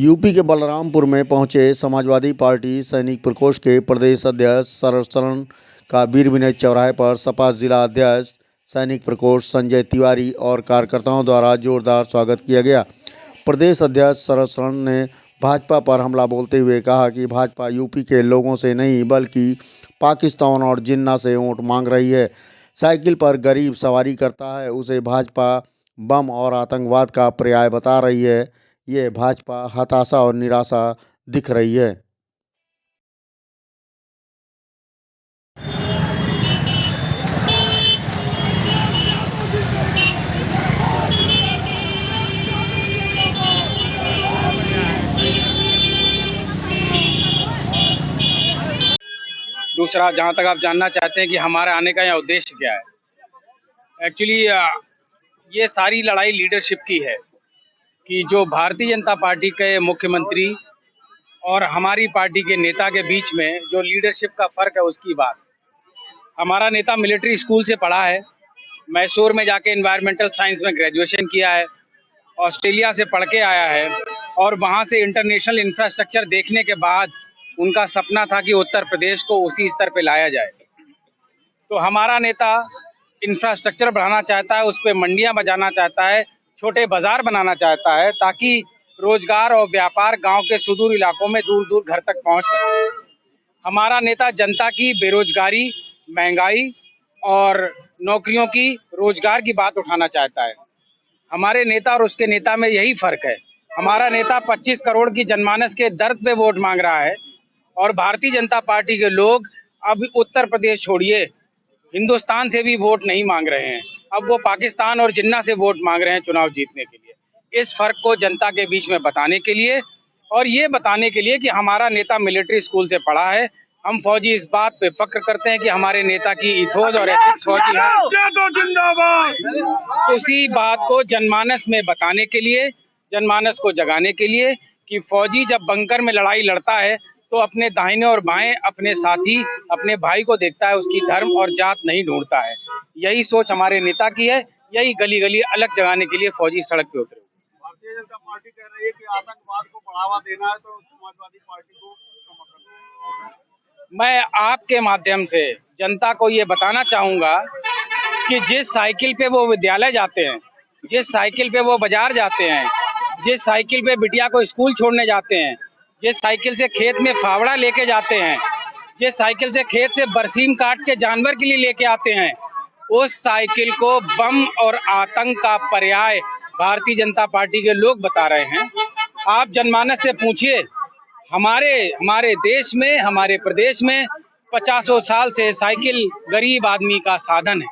UP के बलरामपुर में पहुंचे समाजवादी पार्टी सैनिक प्रकोष्ठ के प्रदेश अध्यक्ष शरद शरण का वीर विनय चौराहे पर सपा जिला अध्यक्ष सैनिक प्रकोष्ठ संजय तिवारी और कार्यकर्ताओं द्वारा जोरदार स्वागत किया गया। प्रदेश अध्यक्ष शरद शरण ने भाजपा पर हमला बोलते हुए कहा कि भाजपा यूपी के लोगों से नहीं बल्कि पाकिस्तान और जिन्ना से वोट मांग रही है। साइकिल पर गरीब सवारी करता है, उसे भाजपा बम और आतंकवाद का पर्याय बता रही है। ये भाजपा हताशा और निराशा दिख रही है। दूसरा, जहाँ तक आप जानना चाहते हैं कि हमारा आने का यहाँ उद्देश्य क्या है, एक्चुअली ये सारी लड़ाई लीडरशिप की है कि जो भारतीय जनता पार्टी के मुख्यमंत्री और हमारी पार्टी के नेता के बीच में जो लीडरशिप का फ़र्क है उसकी बात। हमारा नेता मिलिट्री स्कूल से पढ़ा है, मैसूर में जाके एनवायरमेंटल साइंस में ग्रेजुएशन किया है, ऑस्ट्रेलिया से पढ़ के आया है और वहाँ से इंटरनेशनल इंफ्रास्ट्रक्चर देखने के बाद उनका सपना था कि उत्तर प्रदेश को उसी स्तर पे लाया जाए। तो हमारा नेता इंफ्रास्ट्रक्चर बढ़ाना चाहता है, उस पर मंडियाँ बजाना चाहता है, छोटे बाज़ार बनाना चाहता है ताकि रोजगार और व्यापार गांव के सुदूर इलाकों में दूर दूर घर तक पहुंच सके। हमारा नेता जनता की बेरोजगारी, महंगाई और नौकरियों की, रोजगार की बात उठाना चाहता है। हमारे नेता और उसके नेता में यही फर्क है। हमारा नेता 25 करोड़ की जनमानस के दर्द पे वोट मांग रहा है और भारतीय जनता पार्टी के लोग अब उत्तर प्रदेश छोड़िए, हिंदुस्तान से भी वोट नहीं मांग रहे हैं। अब वो पाकिस्तान और जिन्ना से वोट मांग रहे हैं चुनाव जीतने के लिए। इस फर्क को जनता के बीच में बताने के लिए और ये बताने के लिए कि हमारा नेता मिलिट्री स्कूल से पढ़ा है। हम फौजी इस बात पे फक्र करते हैं कि हमारे नेता की इथोज और एथिक्स फौजी है। उसी बात को जनमानस में बताने के लिए, जनमानस को जगाने के लिए कि फौजी जब बंकर में लड़ाई लड़ता है तो अपने दाहिने और बाएं अपने साथी, अपने भाई को देखता है, उसकी धर्म और जात नहीं ढूंढता है। यही सोच हमारे नेता की है। यही गली गली अलग जगाने के लिए फौजी सड़क पे उतरे। भारतीय जनता पार्टी कह रही है कि आतंकवाद को बढ़ावा देना है तो समाजवादी पार्टी को समर्थन देना। मैं आपके माध्यम से जनता को ये बताना चाहूँगा कि जिस साइकिल पे वो विद्यालय जाते हैं, जिस साइकिल पे वो बाजार जाते हैं, जिस साइकिल पे बिटिया को स्कूल छोड़ने जाते हैं, जिस साइकिल से खेत में फावड़ा लेके जाते हैं, जिस साइकिल से खेत से बरसीम काट के जानवर के लिए लेके आते हैं, उस साइकिल को बम और आतंक का पर्याय भारतीय जनता पार्टी के लोग बता रहे हैं। आप जनमानस से पूछिए, हमारे देश में, हमारे प्रदेश में 50 साल से साइकिल गरीब आदमी का साधन है।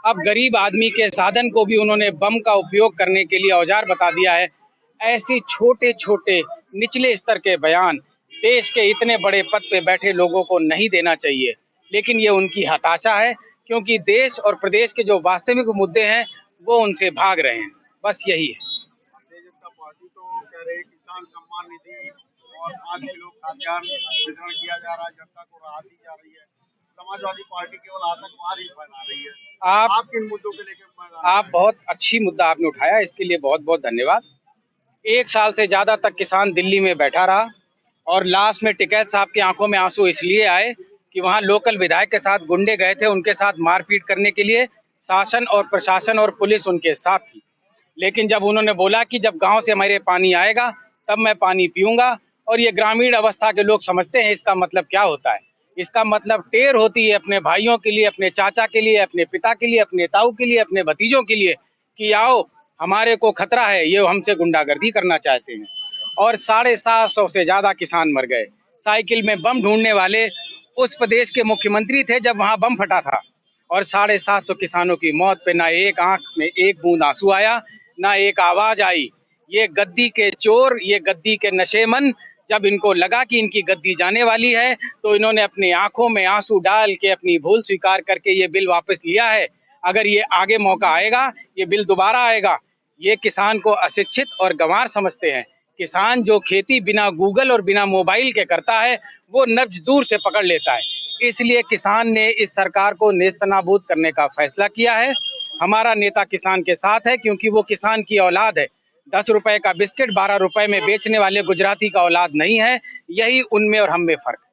अब गरीब आदमी के साधन को भी उन्होंने बम का उपयोग करने के लिए औजार बता दिया है। ऐसे छोटे छोटे निचले स्तर के बयान देश के इतने बड़े पद पे बैठे लोगों को नहीं देना चाहिए, लेकिन ये उनकी हताशा है क्योंकि देश और प्रदेश के जो वास्तविक मुद्दे हैं वो उनसे भाग रहे हैं। बस यही है। भारतीय जनता पार्टी तो कह रही है किसान सम्मान निधि और 5 किलो खाद्यान्न वितरण किया जा रहा है, जनता को राहत दी जा रही है। समाजवादी पार्टी केवल आतंकवाद ही फैला रही है। आप किन मुद्दों के लेकर? आप बहुत अच्छी मुद्दा आपने उठाया, इसके लिए बहुत बहुत धन्यवाद। 1 साल से ज्यादा तक किसान दिल्ली में बैठा रहा और लास्ट में टिकैत साहब की आंखों में आंसू इसलिए आए कि वहां लोकल विधायक के साथ गुंडे गए थे, उनके साथ मारपीट करने के लिए। शासन और प्रशासन और पुलिस उनके साथ थी, लेकिन जब उन्होंने बोला कि जब गांव से मेरे पानी आएगा तब मैं पानी पीऊंगा, और ये ग्रामीण अवस्था के लोग समझते हैं इसका मतलब क्या होता है। इसका मतलब टेर होती है अपने भाइयों के लिए, अपने चाचा के लिए, अपने पिता के लिए, अपने ताऊ के लिए, अपने भतीजों के लिए कि आओ हमारे को खतरा है, ये हमसे गुंडागर्दी करना चाहते हैं। और 750 से ज्यादा किसान मर गए। साइकिल में बम ढूंढने वाले उस प्रदेश के मुख्यमंत्री थे जब वहां बम फटा था, और 750 किसानों की मौत पे ना एक आंख में एक बूंद आंसू आया, ना एक आवाज आई। ये गद्दी के चोर, ये गद्दी के नशेमन, जब इनको लगा कि इनकी गद्दी जाने वाली है तो इन्होंने अपनी आंखों में आंसू डाल के अपनी भूल स्वीकार करके ये बिल वापस लिया है। अगर ये आगे मौका आएगा, ये बिल दोबारा आएगा। ये किसान को अशिक्षित और गंवार समझते हैं। किसान जो खेती बिना गूगल और बिना मोबाइल के करता है वो नब्ज दूर से पकड़ लेता है। इसलिए किसान ने इस सरकार को नेस्तनाबूद करने का फैसला किया है। हमारा नेता किसान के साथ है क्योंकि वो किसान की औलाद है। 10 रुपए का बिस्किट 12 रुपए में बेचने वाले गुजराती का औलाद नहीं है। यही उनमें और हम में फर्क है।